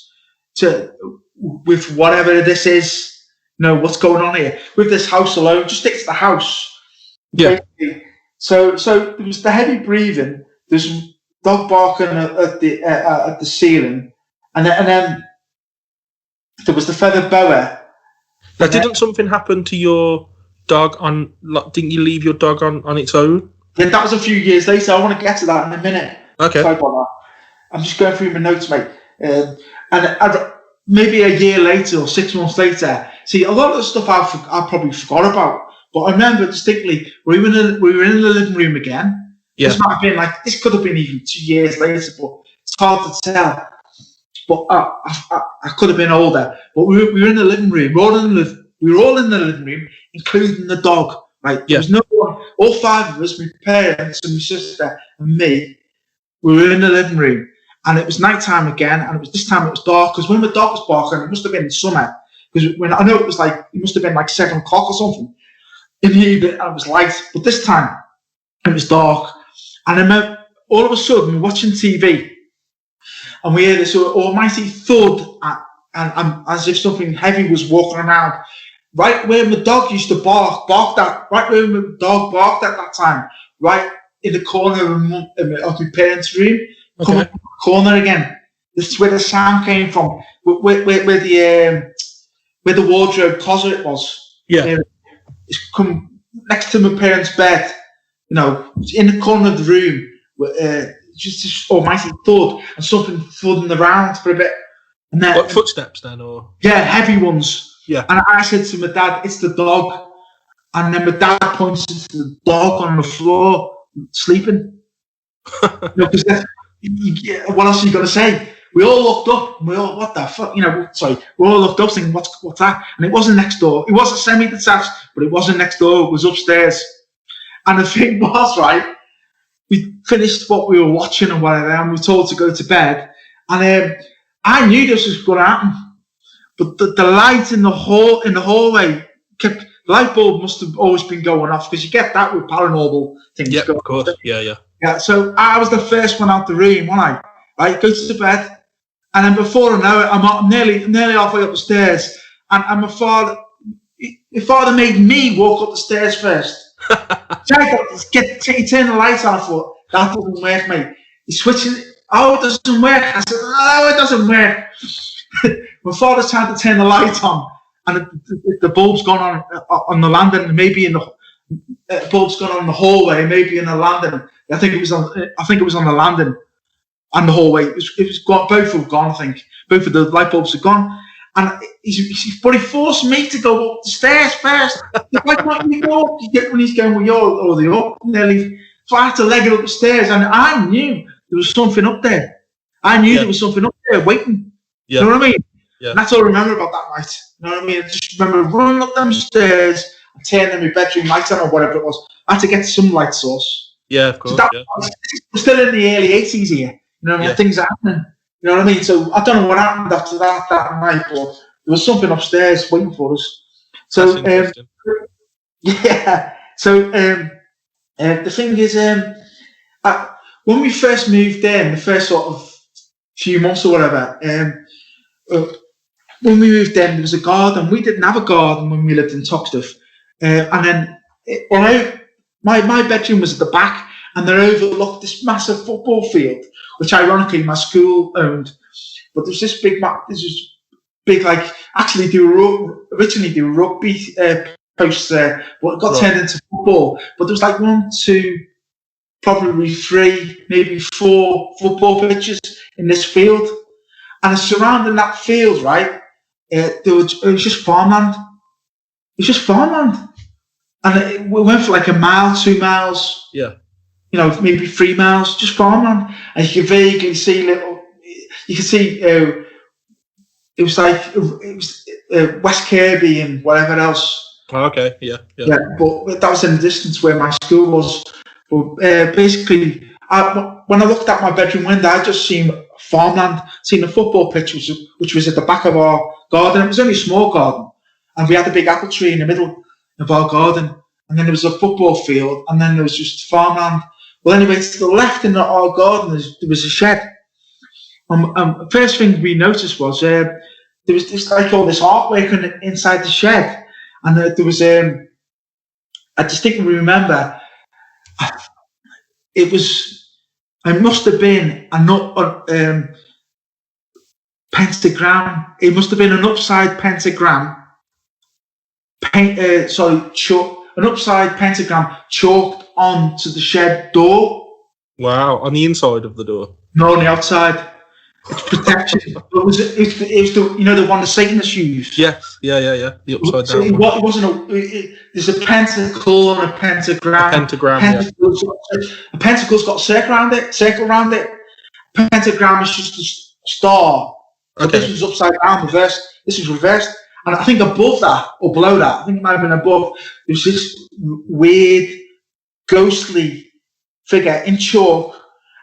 with whatever this is. You know what's going on here with this house alone. Just stick to the house. Yeah. Basically. So there was the heavy breathing. There's dog barking at the ceiling, and then there was the feather boa. Now, didn't something happen to your dog on? Didn't you leave your dog on its own? Yeah, that was a few years later. I want to get to that in a minute. Okay. Sorry about that. I'm just going through my notes, mate. And maybe a year later or 6 months later. See, a lot of the stuff I probably forgot about, but I remember distinctly we were in the living room again. Yeah. This might have been this could have been even 2 years later, but it's hard to tell. But I could have been older. But we were in the living room. We were all in the living room, including the dog. Right? There was no one. All five of us, my parents and my sister and me, we were in the living room, and it was nighttime again. And this time it was dark, because when the dog was barking, it must have been in summer. Because when I know it was it must have been 7 o'clock or something in the evening, and it was light. But this time it was dark. And I remember all of a sudden we're watching TV, and we hear this almighty thud, and as if something heavy was walking around, right where my dog used to bark right where my dog barked at that time, right in the corner of my parents' room. Okay. Coming from the corner again. This is where the sound came from, where the wardrobe closet was. Yeah. It's come next to my parents' bed. You know, in the corner of the room, just this almighty thud, and something thudding around for a bit. And then, what, footsteps then, or? Yeah, heavy ones. Yeah. And I said to my dad, "It's the dog." And then my dad points to the dog on the floor, sleeping. What else are you going to say? We all looked up, and we all, what the fuck? We all looked up thinking, what's that? And it wasn't next door. It wasn't semi-detached, but it wasn't next door. It was upstairs. And the thing was, right, we finished what we were watching and whatever, and we were told to go to bed. And I knew this was going to happen, but the light in the hallway kept. The light bulb must have always been going off, because you get that with paranormal things. Yeah, of course. Yeah. Yeah. So I was the first one out the room, wasn't I? Right, go to bed, And then before I know it, I'm nearly halfway up the stairs, and my father made me walk up the stairs first. He turned the lights on. I thought, that doesn't work, mate. He's switching it. Oh, it doesn't work. I said, oh, it doesn't work. My father's trying to turn the light on, and the bulb's gone on the landing, maybe in the bulb's gone on the hallway, maybe in the landing. I think it was on the landing and the hallway. It was gone. Both were gone. I think both of the light bulbs are gone. And but he forced me to go up the stairs first. Why can't you go up? When he's going, well, you're already up nearly. So I had to leg it up the stairs, and I knew there was something up there. I knew there was something up there waiting. You know what I mean? Yeah. And that's all I remember about that night. You know what I mean? I just remember running up them stairs and turning my bedroom lights on or whatever it was. I had to get some light source. Yeah, of course. So we're still in the early 80s here. You know what I mean? Things are happening. You know what I mean? So I don't know what happened after that night, but there was something upstairs waiting for us. So yeah. So the thing is, when we first moved in, the first sort of few months or whatever, when we moved in, there was a garden. We didn't have a garden when we lived in Toxteth, and then my bedroom was at the back, and they overlooked this massive football field, which ironically my school owned. But there's this big, like, actually originally do rugby posts there, but it got turned into football. But there was like 1, 2, probably 3, maybe 4 football pitches in this field. And surrounding that field, right, it was just farmland. It was just farmland. And we went for like a mile, 2 miles. Yeah. You know, maybe 3 miles, just farmland. And you could vaguely see it was West Kirby and whatever else. Oh, okay, yeah. But that was in the distance where my school was. But basically, when I looked out my bedroom window, I just seen farmland, seen a football pitch, which was at the back of our garden. It was only a small garden, and we had a big apple tree in the middle of our garden. And then there was a football field, and then there was just farmland. Well, anyway, to the left in our garden, there was a shed. The first thing we noticed was there was this, like, all this artwork inside the shed, and there was I distinctly remember it must have been a pentagram. It must have been an upside pentagram. An upside pentagram chalked onto the shed door. Wow, on the inside of the door? No, on the outside. It's protection. It was the one the Satanists use. Yes, yeah. The upside down. It wasn't there's a pentacle and a pentagram. A pentagram, A pentacle's got a circle around it. A pentagram is just a star. So this was upside down, reversed. This was reversed. And I think above that, or below that, I think it might have been above, there was this weird, ghostly figure in chalk,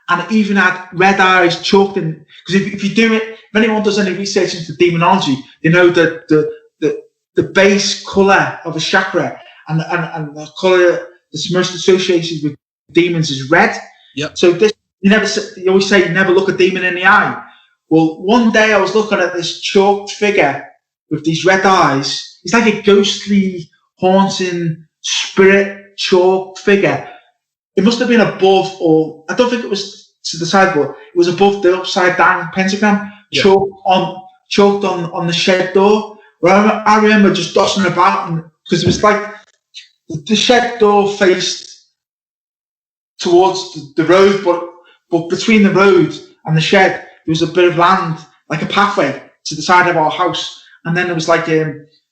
and it even had red eyes chalked in. Because if you do it, if anyone does any research into demonology, they know that the base colour of a chakra and the colour that's most associated with demons is red. Yep. So you always say you never look a demon in the eye. Well, one day I was looking at this chalked figure with these red eyes. It's like a ghostly, haunting, spirit chalked figure. It must have been above, or I don't think it was to the side, but it was above the upside down pentagram, chalked on the shed door. Well, I remember just dossing about, because it was like the shed door faced towards the road, but between the road and the shed there was a bit of land, like a pathway to the side of our house. And then there was like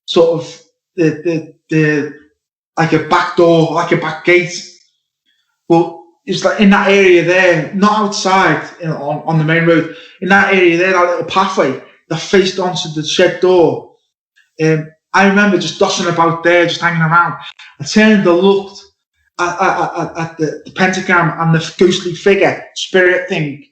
sort of the like a back door, like a back gate. Well, it was like in that area there, not outside, on the main road. In that area there, that little pathway that faced onto the shed door. I remember just dossing about there, just hanging around. I turned and looked at the pentagram and the ghostly figure, spirit thing,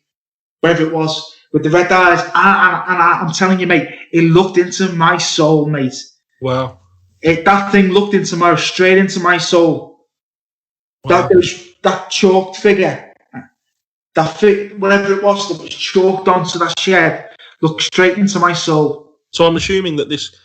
whatever it was, with the red eyes, and I'm telling you, mate, it looked into my soul, mate. Wow. That thing looked straight into my soul. Wow. That chalked figure, whatever it was that was chalked onto that shed, look straight into my soul. So I'm assuming that this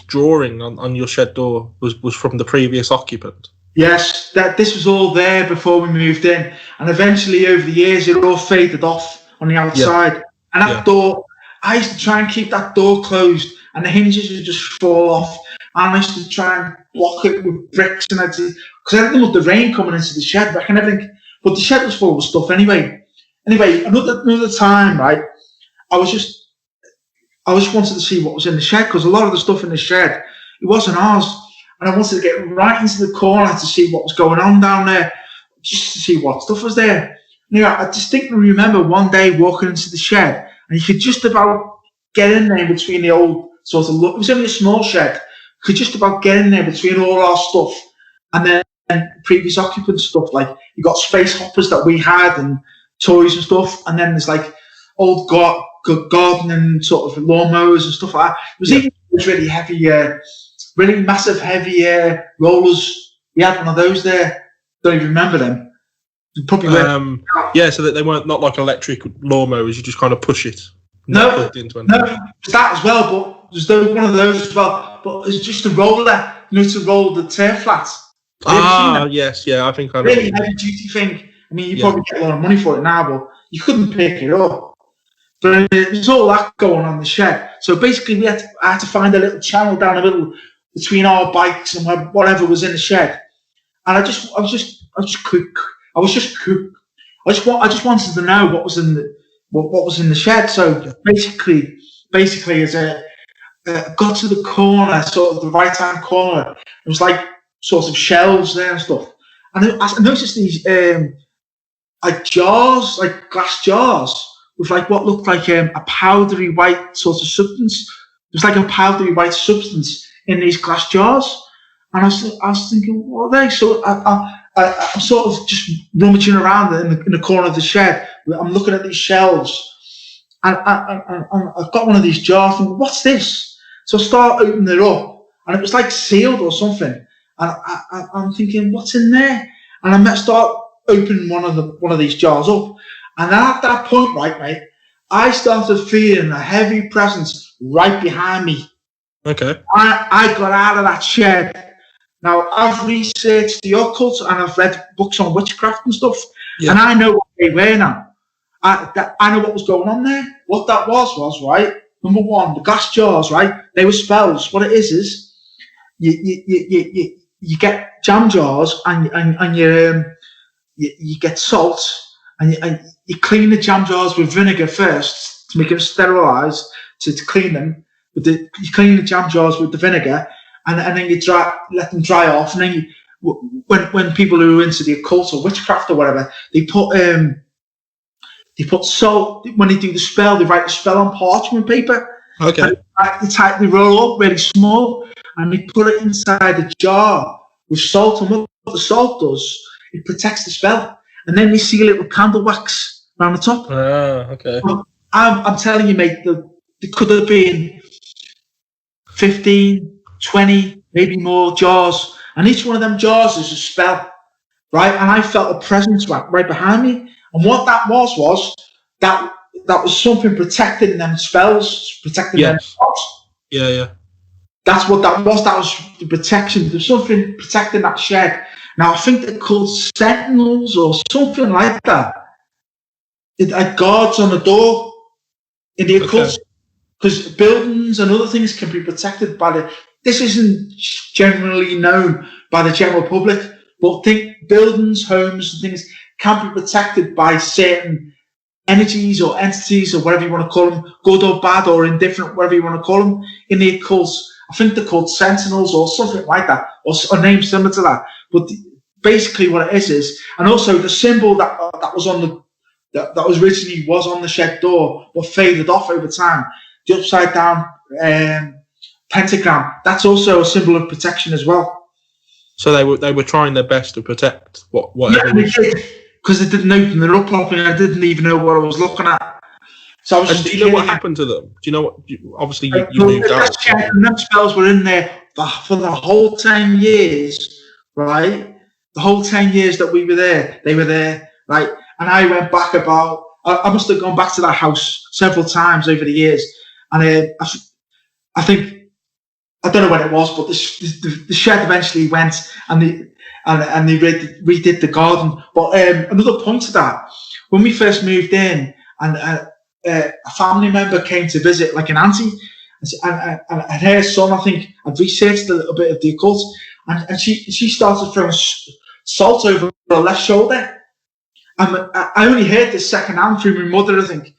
drawing on your shed door was from the previous occupant. Yes, this was all there before we moved in, and eventually over the years it all faded off on the outside. Yeah. And that door, I used to try and keep that door closed, and the hinges would just fall off. And I used to try and block it with bricks, and because everything with the rain coming into the shed, and everything. But the shed was full of stuff anyway. Anyway, another time, right? I just wanted to see what was in the shed, because a lot of the stuff in the shed, it wasn't ours. And I wanted to get right into the corner to see what was going on down there, just to see what stuff was there. Anyway, I distinctly remember one day walking into the shed, and you could just about get in there between the old sort of look. It was only a small shed. You could just about get in there between all our stuff and then previous occupant stuff. Like, you got space hoppers that we had and toys and stuff, and then there's like old gardening sort of lawnmowers and stuff like that. It was even really heavy, really massive heavy rollers. We had one of those there. Don't even remember them. Probably so that they weren't not like electric lawnmowers. You just kind of push it. No, it's that as well. But there's one of those as well. But it's just a roller, to roll the turf flat. Yes, I think I know. Really heavy duty thing. I mean, you probably get a lot of money for it now, but you couldn't pick it up. But there's all that going on in the shed. So basically, I had to find a little channel down the middle between our bikes and whatever was in the shed. And I just wanted to know what was in the shed. So basically, as I got to the corner, sort of the right hand corner, it was like sort of shelves there and stuff. And I noticed these like jars, like glass jars, with like what looked like a powdery white sort of substance. It was like a powdery white substance in these glass jars, and I was thinking, what are they? So I'm sort of just rummaging around in the corner of the shed. I'm looking at these shelves, and I've got one of these jars. And what's this? So I start opening it up, and it was like sealed or something. And I'm thinking, what's in there? And I start opening one of these jars up, and at that point, right, mate, I started feeling a heavy presence right behind me. Okay. I got out of that shed. Now, I've researched the occult and I've read books on witchcraft and stuff, and I know what they were now. I know what was going on there. What that was, right, number one, the glass jars, right, they were spells. What it is you get jam jars and you get salt and you clean the jam jars with vinegar first to make them sterilise, to clean them. You clean the jam jars with the vinegar, and then you let them dry off. And then when people who are into the occult or witchcraft or whatever, they put salt. When they do the spell, they write the spell on parchment paper. Okay. They roll up really small, and they put it inside a jar with salt. And what the salt does, it protects the spell. And then they seal it with candle wax around the top. Okay. I'm telling you, mate, there could have been 15, 20, maybe more jars. And each one of them jars is a spell, right? And I felt a presence right behind me. And what that was that was something protecting them spells, protecting them spots. Yeah. That's what that was. That was the protection. There's something protecting that shed. Now, I think they're called sentinels or something like that. It's like guards on the door in the occult. Because buildings and other things can be protected by this isn't generally known by the general public, but buildings, homes and things can be protected by certain energies or entities or whatever you want to call them, good or bad or indifferent, whatever you want to call them, in the occult. I think they're called sentinels or something like that, or a name similar to that. But basically what it is, and also the symbol that was on that was originally on the shed door, but faded off over time. The upside down pentagram, that's also a symbol of protection as well. So they were trying their best to protect whatever. Yeah, they did, because they didn't open it up properly. I didn't even know what I was looking at. So I was. And do you know what happened to them? Do you know what? Obviously, you moved out. And them spells were in there for the whole 10 years, right? The whole 10 years that we were there, they were there, right? And I went back I I must have gone back to that house several times over the years, and I think, I don't know when it was, but the shed eventually went, and they redid the garden. But another point to that, when we first moved in, and a family member came to visit, like an auntie, and her son, I think, had researched a little bit of the occult, and she started throwing salt over her left shoulder. And I only heard this secondhand through my mother, I think.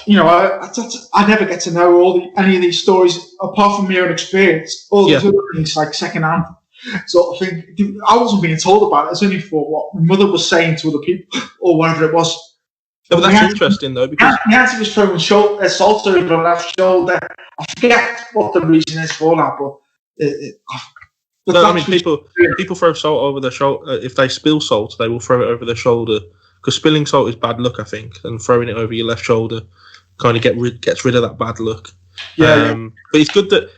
You know, I never get to know any of these stories apart from my own experience. All these other things, like secondhand sort of thing. I wasn't being told about it. It's only for what my mother was saying to other people or whatever it was. But that's interesting, though, because the auntie was throwing salt over her left shoulder. I forget what the reason is for that, but no, I mean, people throw salt over their shoulder. If they spill salt, they will throw it over their shoulder, because spilling salt is bad luck, I think, and throwing it over your left shoulder kind of gets rid of that bad luck. But it's good that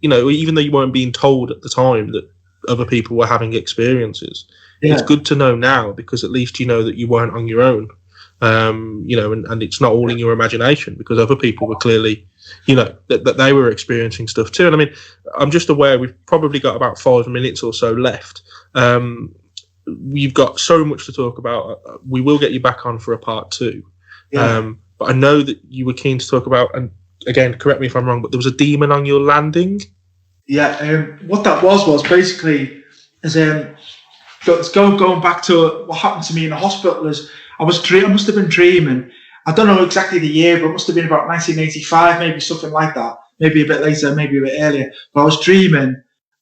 you know, even though you weren't being told at the time that other people were having experiences, it's good to know now, because at least you know that you weren't on your own. You know, and it's not all in your imagination, because other people were clearly, you know, that they were experiencing stuff too. And I mean, I'm just aware we've probably got about 5 minutes or so left. We've got so much to talk about. We will get you back on for a part 2. But I know that you were keen to talk about, and again, correct me if I'm wrong, but there was a demon on your landing. What that was basically is going back to what happened to me in the hospital. Is I must have been dreaming. I don't know exactly the year, but it must have been about 1985, maybe something like that. Maybe a bit later, maybe a bit earlier. But I was dreaming,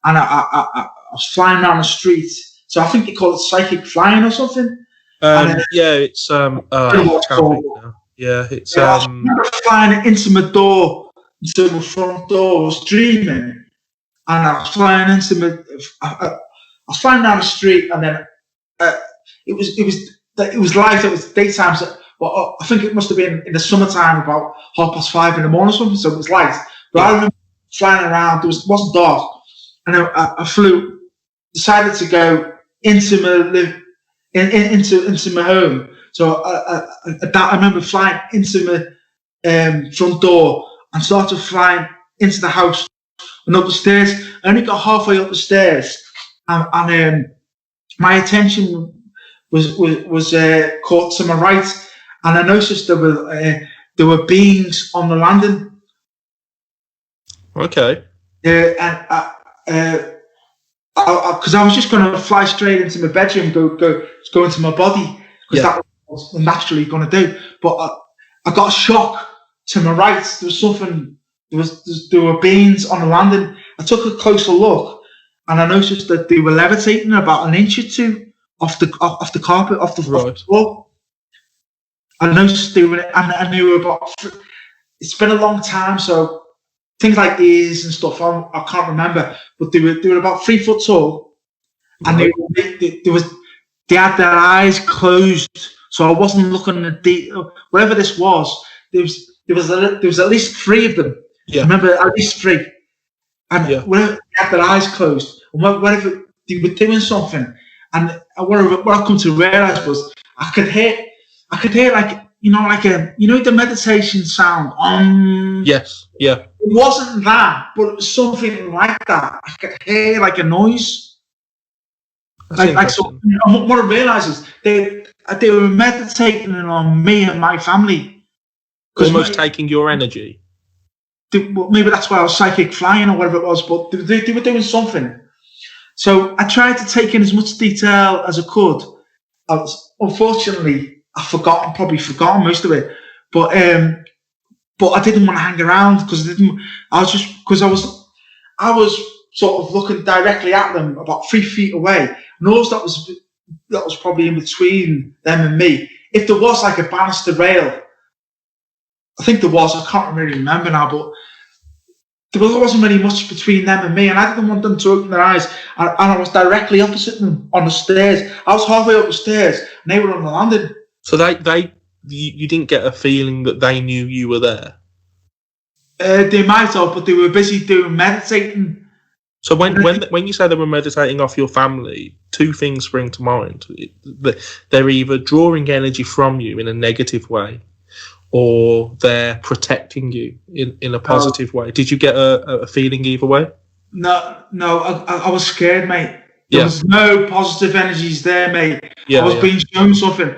and I was flying around the street. So I think they call it psychic flying or something. It's it's I remember flying into my front door. I was dreaming, and I was flying I was flying down the street, and then it was light. It was daytime. Well, I think it must have been in the summertime, about 5:30 in the morning or something. So it was light. But I remember flying around. It wasn't dark, and I flew. Decided to go into my home. So I remember flying into my front door and started flying into the house and up the stairs. I only got halfway up the stairs, and my attention was caught to my right, and I noticed there were beings on the landing. Okay. Because I was just going to fly straight into my bedroom, go into my body, because that was what I was naturally going to do. But I got a shock to my right. There was something. There were beings on the landing. I took a closer look, and I noticed that they were levitating about 1 inch or 2 off the carpet, off the floor. I noticed they were, and they were about. It's been a long time, so things like ears and stuff I can't remember, but they were about 3 foot tall, and they had their eyes closed, so I wasn't looking at whatever this was. There was at least 3 of them. I remember at least 3, and whenever they had their eyes closed, and whenever they were doing something, and what I come to realize was I could hear like the meditation sound. Yes. Yeah. It wasn't that, but it was something like that. I could hear like a noise. So, what I realised is they were meditating on me and my family. Almost taking your energy. Maybe that's why I was psychic flying or whatever it was, but they were doing something. So I tried to take in as much detail as I could. Unfortunately, I've probably forgotten most of it. But I didn't want to hang around because I was sort of looking directly at them about 3 feet away. And all that was probably in between them and me. If there was like a banister rail, I think there was. I can't really remember now, but there wasn't really much between them and me, and I didn't want them to open their eyes. And I was directly opposite them on the stairs. I was halfway up the stairs, and they were on the landing. So you didn't get a feeling that they knew you were there? They might have, but they were busy meditating. So when you say they were meditating off your family, two things spring to mind. They're either drawing energy from you in a negative way, or they're protecting you in a positive way. Did you get a feeling either way? No, I was scared, mate. There was no positive energies there, mate. I was being shown something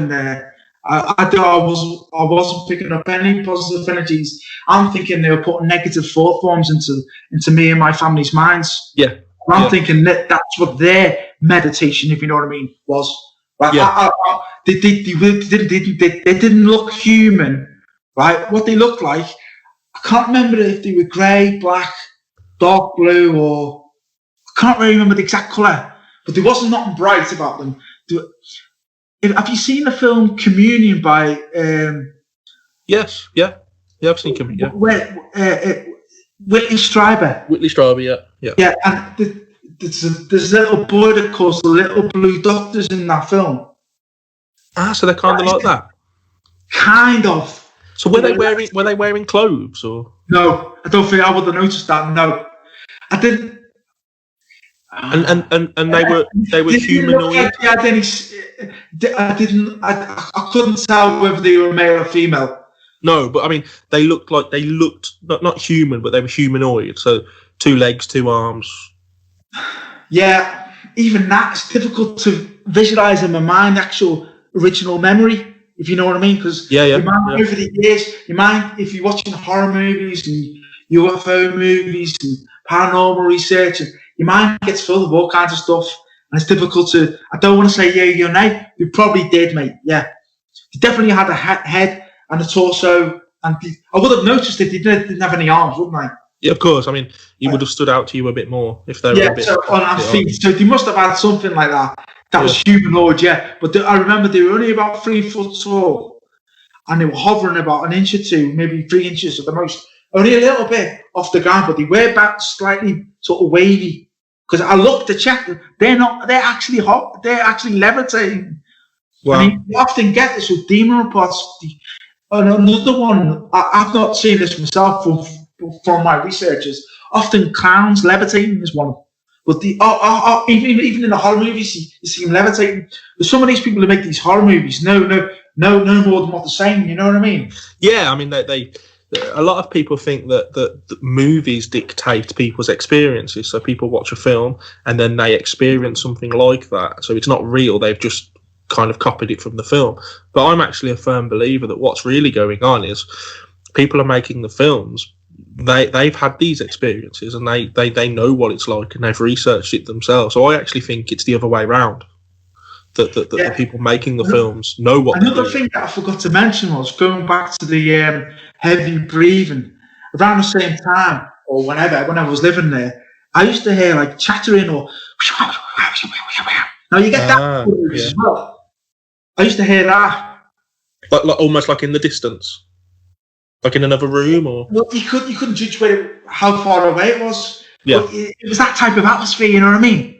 there. I wasn't picking up any positive energies. I'm thinking they were putting negative thought forms into me and my family's minds. Yeah. And I'm thinking that's what their meditation, if you know what I mean, was. Like, they didn't look human, right? What they looked like, I can't remember if they were grey, black, dark blue, or I can't really remember the exact colour, but there wasn't nothing bright about them. Have you seen the film Communion by? Yes, yeah, I've seen Communion. Yeah. Whitley Strieber. Yeah. And there's a little boy that calls the Little Blue Doctors in that film. So they're kind of like that. Kind of. So were they wearing clothes or? No, I don't think I would have noticed that. No, I didn't. And they were humanoid. I couldn't tell whether they were male or female. No, but I mean, they looked not human, but they were humanoid. So 2 legs, 2 arms. Yeah, even that's difficult to visualize in my mind. Actual original memory, if you know what I mean. Because over the years, your mind, if you're watching horror movies and UFO movies and paranormal research, and your mind gets full of all kinds of stuff, and it's difficult to. I don't want to say yeah or nay. You probably did, mate. Yeah, you definitely had a head and a torso, and I would have noticed if they didn't have any arms, wouldn't I? Yeah, of course. I mean, you would have stood out to you a bit more if they were a bit. Yeah, so on our feet. So they must have had something like that. That was humanoid, yeah. But I remember they were only about 3 foot tall, and they were hovering about 1 inch or 2, maybe 3 inches at the most, only a little bit off the ground. But they were back slightly sort of wavy. Because I looked to check them, they're actually levitating. Wow. I mean, you often get this with demon reports. Another one, I've not seen this myself from my researchers. Often clowns levitating is one. But even in the horror movies, you see them levitating. But some of these people who make these horror movies know more than what they're saying. You know what I mean? Yeah, I mean they a lot of people think that movies dictate people's experiences. So people watch a film and then they experience something like that. So it's not real. They've just kind of copied it from the film. But I'm actually a firm believer that what's really going on is people are making the films. They've had these experiences and they know what it's like and they've researched it themselves. So I actually think it's the other way around. That the people making the films know what. Another thing that I forgot to mention was going back to the heavy breathing. Around the same time, or when I was living there, I used to hear like chattering or. Now you get that as well. I used to hear that. Like almost like in the distance, like in another room, or. Well, you couldn't judge how far away it was. Yeah. But it was that type of atmosphere. You know what I mean?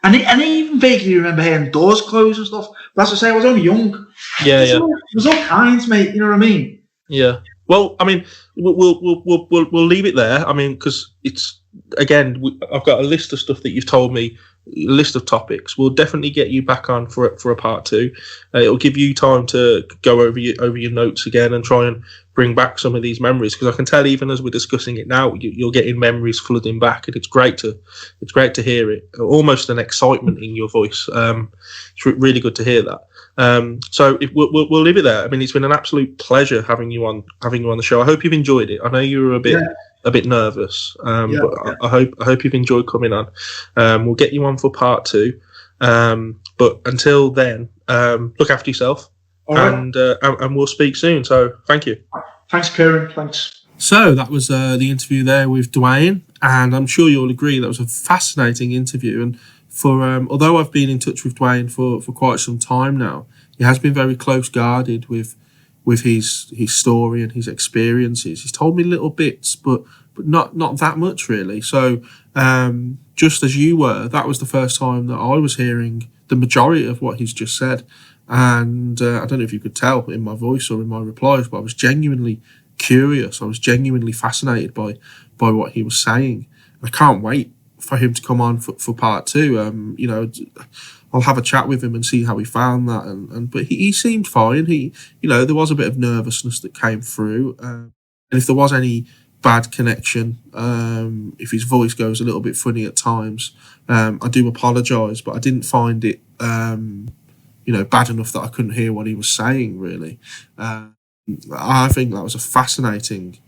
And I even vaguely remember hearing doors close and stuff. But as I say, I was only young. Yeah. There was all kinds, mate. You know what I mean? Yeah. Well, I mean, we'll leave it there. I mean, because it's again, I've got a list of stuff that you've told me, a list of topics. We'll definitely get you back on for a part 2. It'll give you time to go over your notes again and try and bring back some of these memories, because I can tell even as we're discussing it now, you're getting memories flooding back, and it's great to hear it. Almost an excitement in your voice. It's really good to hear that. So we'll leave it there. I mean, it's been an absolute pleasure having you on the show. I hope you've enjoyed it. I know you were a bit nervous, but I hope you've enjoyed coming on. We'll get you on for part 2. But until then, look after yourself. And we'll speak soon. So thank you. Thanks, Kieran. Thanks. So that was the interview there with Dwayne, and I'm sure you'll agree that was a fascinating interview. And for although I've been in touch with Dwayne for quite some time now, he has been very close guarded with his story and his experiences. He's told me little bits, but not that much really. So just as you were, that was the first time that I was hearing the majority of what he's just said. And I don't know if you could tell in my voice or in my replies, but I was genuinely curious. I was genuinely fascinated by what he was saying. I can't wait for him to come on for part 2. You know, I'll have a chat with him and see how he found that. But he seemed fine. There was a bit of nervousness that came through. And if there was any bad connection, if his voice goes a little bit funny at times, I do apologise, but I didn't find it, bad enough that I couldn't hear what he was saying, really. I think that was a fascinating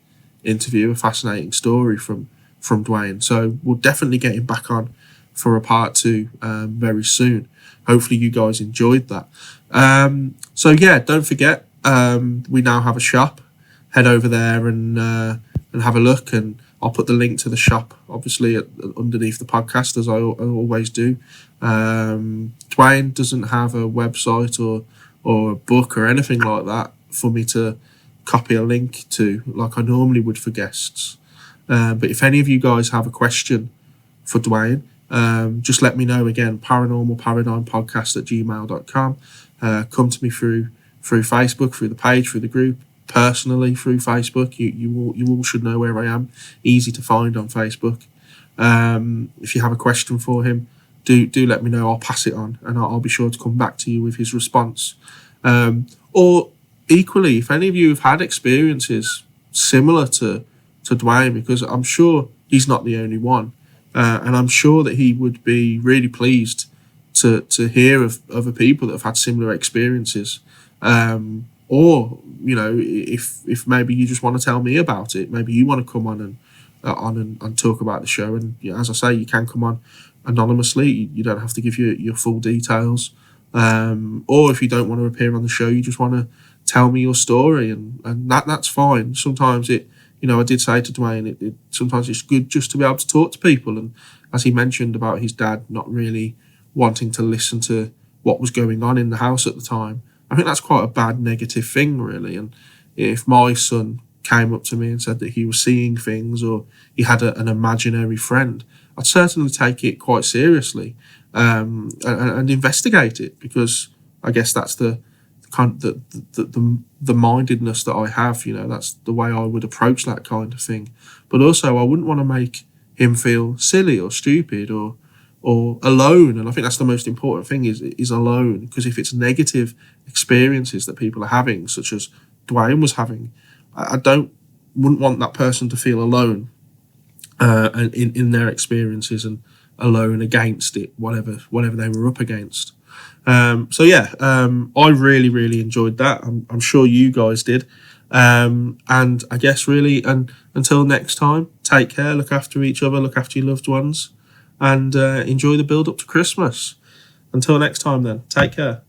interview, a fascinating story from Dwayne. So we'll definitely get him back on for a part 2 very soon. Hopefully you guys enjoyed that. So yeah, don't forget, we now have a shop. Head over there and have a look, and I'll put the link to the shop obviously underneath the podcast, as I always do. Dwayne doesn't have a website or a book or anything like that for me to copy a link to like I normally would for guests. But if any of you guys have a question for Dwayne, just let me know. Again, paranormalparadigmpodcast@gmail.com. Come to me through Facebook, through the page, through the group, personally through Facebook. You all should know where I am. Easy to find on Facebook. If you have a question for him, do let me know. I'll pass it on, and I'll be sure to come back to you with his response. Or equally, if any of you have had experiences similar to Dwayne, because I'm sure he's not the only one, and I'm sure that he would be really pleased to hear of other people that have had similar experiences. Or if maybe you just want to tell me about it, maybe you want to come on and talk about the show. And as I say, you can come on anonymously. You don't have to give your full details. Or if you don't want to appear on the show, you just want to tell me your story, and that's fine. Sometimes I did say to Dwayne, sometimes it's good just to be able to talk to people. And as he mentioned about his dad not really wanting to listen to what was going on in the house at the time, I think that's quite a bad negative thing, really. And if my son came up to me and said that he was seeing things, or he had an imaginary friend, I'd certainly take it quite seriously, and investigate it, because I guess that's the kind of the mindedness that I have. That's the way I would approach that kind of thing. But also, I wouldn't want to make him feel silly or stupid or alone. And I think that's the most important thing, is alone. Because if it's negative experiences that people are having, such as Dwayne was having, I wouldn't want that person to feel alone and in their experiences, and alone against it, whatever they were up against. I really, really enjoyed that. I'm sure you guys did. And I guess really, and until next time, take care, look after each other, look after your loved ones, and enjoy the build up to Christmas. Until next time then, take care.